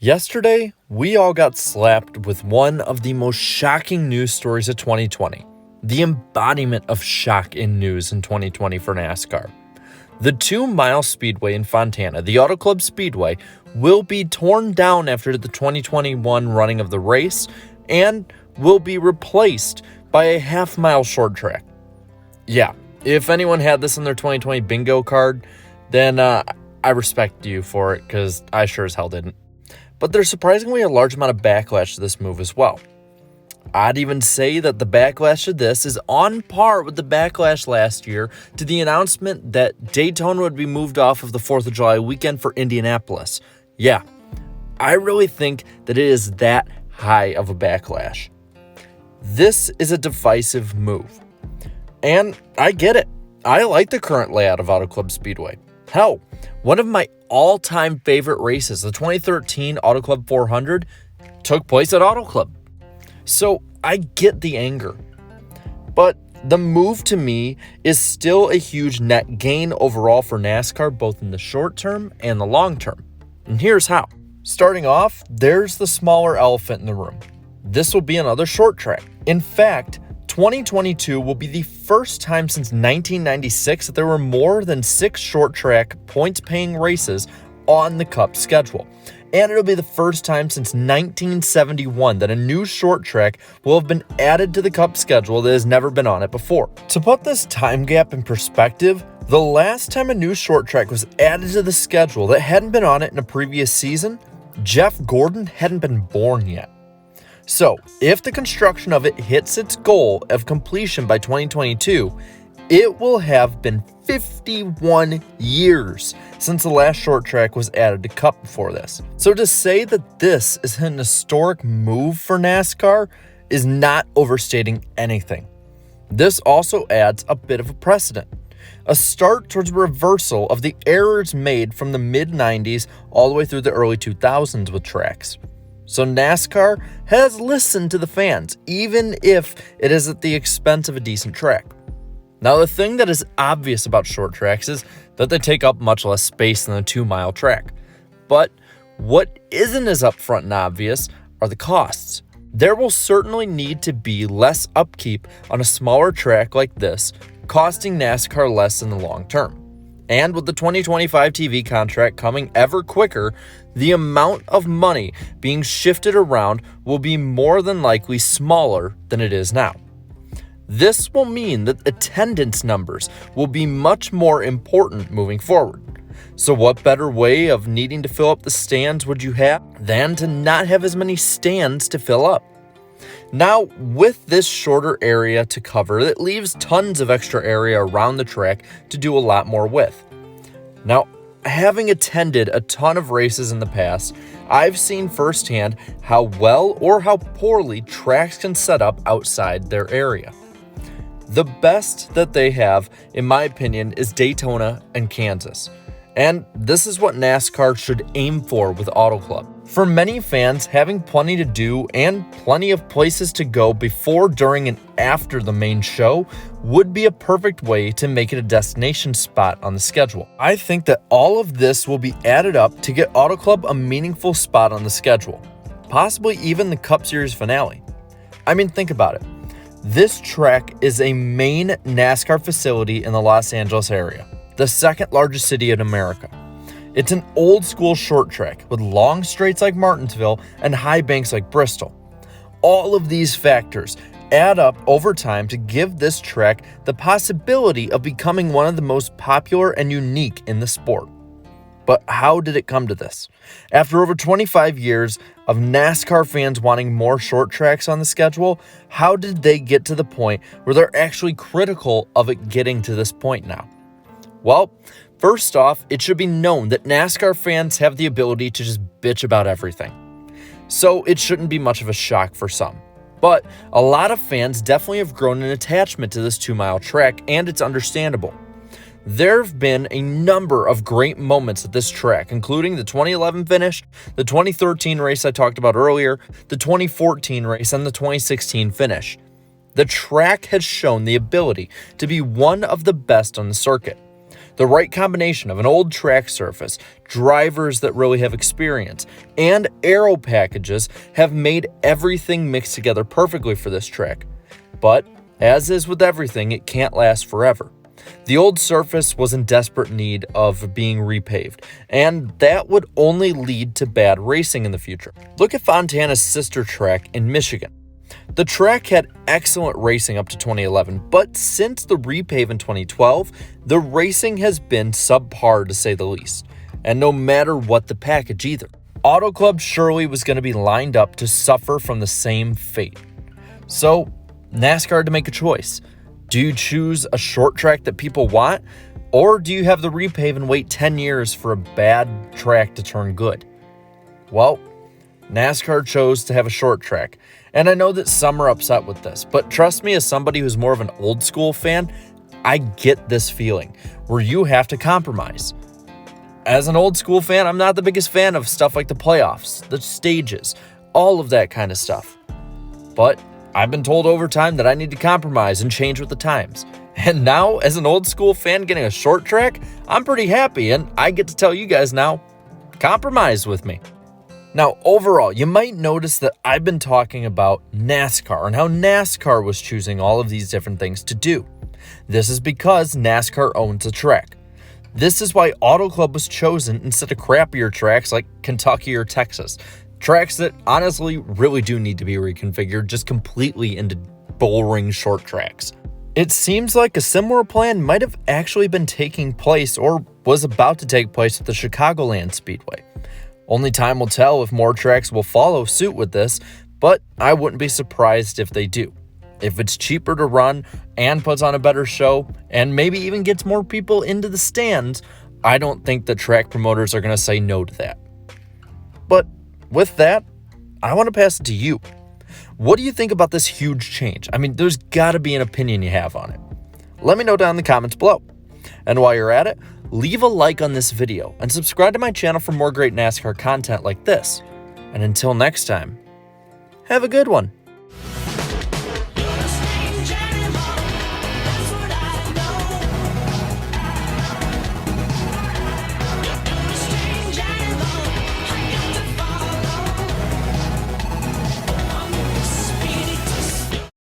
Yesterday, we all got slapped with one of the most shocking news stories of 2020, the embodiment of shock in news in 2020 for NASCAR. The 2-mile speedway in Fontana, the Auto Club Speedway, will be torn down after the 2021 running of the race and will be replaced by a half-mile short track. Yeah, if anyone had this in their 2020 bingo card, then I respect you for it because I sure as hell didn't. But there's surprisingly a large amount of backlash to this move as well. I'd even say that the backlash to this is on par with the backlash last year to the announcement that Daytona would be moved off of the 4th of July weekend for Indianapolis. Yeah, I really think that it is that high of a backlash. This is a divisive move. And I get it. I like the current layout of Auto Club Speedway. Hell, one of my all-time favorite races, the 2013 Auto Club 400, took place at Auto Club. So I get the anger. But the move to me is still a huge net gain overall for NASCAR, both in the short term and the long term. And here's how. Starting off, there's the smaller elephant in the room. This will be another short track. In fact, 2022 will be the first time since 1996 that there were more than 6 short track points-paying races on the Cup schedule. And it'll be the first time since 1971 that a new short track will have been added to the Cup schedule that has never been on it before. To put this time gap in perspective, the last time a new short track was added to the schedule that hadn't been on it in a previous season, Jeff Gordon hadn't been born yet. So, if the construction of it hits its goal of completion by 2022, it will have been 51 years since the last short track was added to Cup before this. So to say that this is an historic move for NASCAR is not overstating anything. This also adds a bit of a precedent, a start towards reversal of the errors made from the mid-90s all the way through the early 2000s with tracks. So NASCAR has listened to the fans, even if it is at the expense of a decent track. Now, the thing that is obvious about short tracks is that they take up much less space than a 2-mile track. But what isn't as upfront and obvious are the costs. There will certainly need to be less upkeep on a smaller track like this, costing NASCAR less in the long term. And with the 2025 TV contract coming ever quicker, the amount of money being shifted around will be more than likely smaller than it is now. This will mean that attendance numbers will be much more important moving forward. So what better way of needing to fill up the stands would you have than to not have as many stands to fill up? Now, with this shorter area to cover, it leaves tons of extra area around the track to do a lot more with. Now, having attended a ton of races in the past, I've seen firsthand how well or how poorly tracks can set up outside their area. The best that they have, in my opinion, is Daytona and Kansas. And this is what NASCAR should aim for with Auto Club. For many fans, having plenty to do and plenty of places to go before, during, and after the main show would be a perfect way to make it a destination spot on the schedule. I think that all of this will be added up to get Auto Club a meaningful spot on the schedule, possibly even the Cup Series finale. I mean, think about it. This track is a main NASCAR facility in the Los Angeles area, the second largest city in America. It's an old school short track with long straights like Martinsville and high banks like Bristol. All of these factors add up over time to give this track the possibility of becoming one of the most popular and unique in the sport. But how did it come to this? After over 25 years of NASCAR fans wanting more short tracks on the schedule, how did they get to the point where they're actually critical of it getting to this point now? Well, first off, it should be known that NASCAR fans have the ability to just bitch about everything. So it shouldn't be much of a shock for some. But a lot of fans definitely have grown an attachment to this 2-mile track, and it's understandable. There have been a number of great moments at this track, including the 2011 finish, the 2013 race I talked about earlier, the 2014 race, and the 2016 finish. The track has shown the ability to be one of the best on the circuit. The right combination of an old track surface, drivers that really have experience, and aero packages have made everything mix together perfectly for this track. But, as is with everything, it can't last forever. The old surface was in desperate need of being repaved, and that would only lead to bad racing in the future. Look at Fontana's sister track in Michigan. The track had excellent racing up to 2011, but since the repave in 2012, the racing has been subpar to say the least, and no matter what the package either. Auto Club surely was going to be lined up to suffer from the same fate. So, NASCAR had to make a choice. Do you choose a short track that people want, or do you have the repave and wait 10 years for a bad track to turn good? Well, NASCAR chose to have a short track, and I know that some are upset with this, but trust me, as somebody who's more of an old school fan, I get this feeling where you have to compromise. As an old school fan, I'm not the biggest fan of stuff like the playoffs, the stages, all of that kind of stuff. But I've been told over time that I need to compromise and change with the times. And now, as an old school fan getting a short track, I'm pretty happy, and I get to tell you guys now, compromise with me. Now, overall, you might notice that I've been talking about NASCAR and how NASCAR was choosing all of these different things to do. This is because NASCAR owns a track. This is why Auto Club was chosen instead of crappier tracks like Kentucky or Texas. Tracks that honestly really do need to be reconfigured just completely into boring short tracks. It seems like a similar plan might have actually been taking place or was about to take place at the Chicagoland Speedway. Only time will tell if more tracks will follow suit with this, but I wouldn't be surprised if they do. If it's cheaper to run and puts on a better show and maybe even gets more people into the stands, I don't think the track promoters are going to say no to that. But with that, I want to pass it to you. What do you think about this huge change? I mean, there's got to be an opinion you have on it. Let me know down in the comments below. And while you're at it, leave a like on this video and subscribe to my channel for more great NASCAR content like this. And until next time, have a good one.